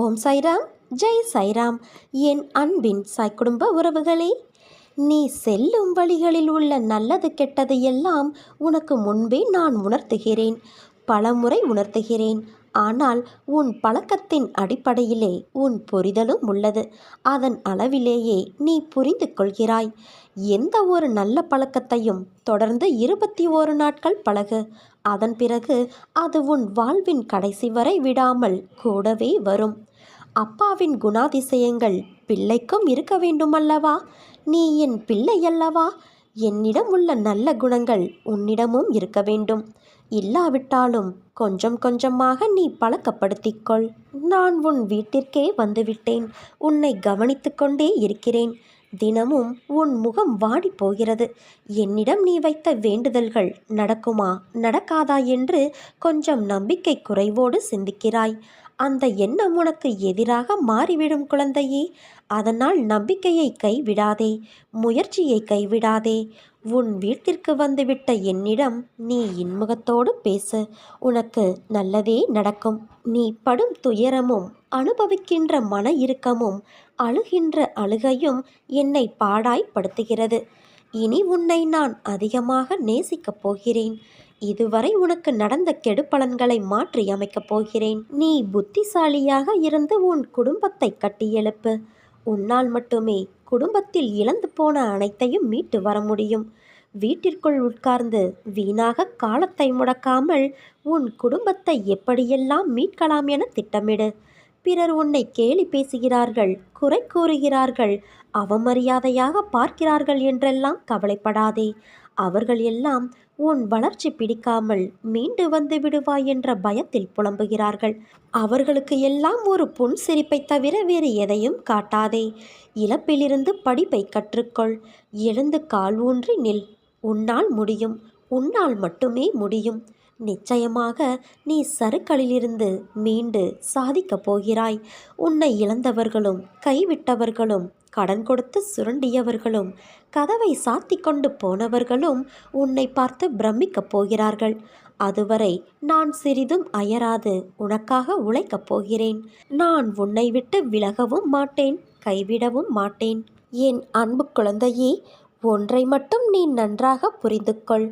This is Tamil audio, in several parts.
ஓம் சாய்ராம், ஜெய் சாய்ராம். என் அன்பின் சாய் குடும்ப உறவுகளே, நீ செல்லும் வழிகளில் உள்ள நல்லது கெட்டது எல்லாம் உனக்கு முன்பே நான் உணர்த்துகிறேன், பலமுறை உணர்த்துகிறேன். ஆனால் உன் பழக்கத்தின் அடிப்படையிலே உன் புரிதலும் உள்ளது. அதன் அளவிலேயே நீ புரிந்து கொள்கிறாய். எந்த ஒரு நல்ல பழக்கத்தையும் தொடர்ந்து 21 நாட்கள் பழகு. அதன் பிறகு அது உன் வாழ்வின் கடைசி வரை விடாமல் கூடவே வரும். அப்பாவின் குணாதிசயங்கள் பிள்ளைக்கும் இருக்க வேண்டுமல்லவா? நீ என் பிள்ளை அல்லவா? என்னிடம் உள்ள நல்ல குணங்கள் உன்னிடமும் இருக்க வேண்டும். இல்லாவிட்டாலும் கொஞ்சம் கொஞ்சமாக நீ பழக்கப்படுத்திக்கொள். நான் உன் வீட்டிற்கே வந்துவிட்டேன். உன்னை கவனித்து கொண்டே இருக்கிறேன். தினமும் உன் முகம் வாடி போகிறது. என்னிடம் நீ வைத்த வேண்டுதல்கள் நடக்குமா நடக்காதா என்று கொஞ்சம் நம்பிக்கை குறைவோடு சிந்திக்கிறாய். அந்த எண்ணம் உனக்கு எதிராக மாறிவிடும் குழந்தையே. அதனால் நம்பிக்கையை கைவிடாதே, முயற்சியை கைவிடாதே. உன் வீட்டிற்கு வந்துவிட்ட என்னிடம் நீ இன்முகத்தோடு பேசு. உனக்கு நல்லதே நடக்கும். நீ படும் துயரமும் அனுபவிக்கின்ற மன இறுக்கமும் அழுகின்ற அழுகையும் என்னை பாடாய்ப்படுத்துகிறது. இனி உன்னை நான் அதிகமாக நேசிக்கப் போகிறேன். இதுவரை உனக்கு நடந்த கெடுபலன்களை மாற்றி அமைக்கப் போகிறேன். நீ புத்திசாலியாக இருந்து உன் குடும்பத்தை கட்டியெழுப்பு. உன்னால் மட்டுமே குடும்பத்தில் இழந்து போன அனைத்தையும் மீட்டு வர முடியும். வீட்டிற்குள் உட்கார்ந்து வீணாக காலத்தை முடக்காமல் உன் குடும்பத்தை எப்படியெல்லாம் மீட்கலாம் என திட்டமிடு. பிறர் உன்னை கேலி பேசுகிறார்கள், குறை கூறுகிறார்கள், அவமரியாதையாக பார்க்கிறார்கள் என்றெல்லாம் கவலைப்படாதே. அவர்கள் எல்லாம் உன் வளர்ச்சி பிடிக்காமல் மீண்டு வந்து விடுவாய் என்ற பயத்தில் புலம்புகிறார்கள். அவர்களுக்கு எல்லாம் ஒரு புன்சிரிப்பை தவிர வேறு எதையும் காட்டாதே. இழப்பிலிருந்து படிப்பை கற்றுக்கொள். எழுந்து கால் ஊன்றி நில். உன்னால் முடியும். உன்னால் மட்டுமே முடியும். நிச்சயமாக நீ சறுக்கலிலிருந்து மீண்டு சாதிக்கப் போகிறாய். உன்னை இழந்தவர்களும் கைவிட்டவர்களும் கடன் கொடுத்து சுரண்டியவர்களும் கதவை சாத்தி கொண்டு போனவர்களும் உன்னை பார்த்து பிரமிக்கப் போகிறார்கள். அதுவரை நான் சிறிதும் அயராது உனக்காக உழைக்கப் போகிறேன். நான் உன்னை விட்டு விலகவும் மாட்டேன், கைவிடவும் மாட்டேன். என் அன்பு குழந்தையே, ஒன்றை மட்டும் நீ நன்றாக புரிந்து கொள்.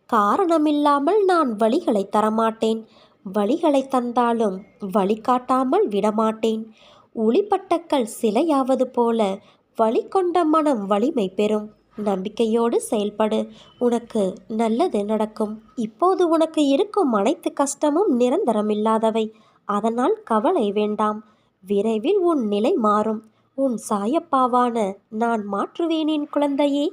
காரணமில்லாமல் நான் வழிகளை தரமாட்டேன். வழிகளை தந்தாலும் வழிகாட்டாமல் விடமாட்டேன். உளிப்பட்டக்கல் சிலையாவது போல வழி கொண்ட மனம் வலிமை பெறும். நம்பிக்கையோடு செயல்படு. உனக்கு நல்லது நடக்கும். இப்போது உனக்கு இருக்கும் அனைத்து கஷ்டமும் நிரந்தரமில்லாதவை. அதனால் கவலை வேண்டாம். விரைவில் உன் நிலை மாறும். உன் சாயப்பாவான நான் மாற்றுவேன் என் குழந்தையே.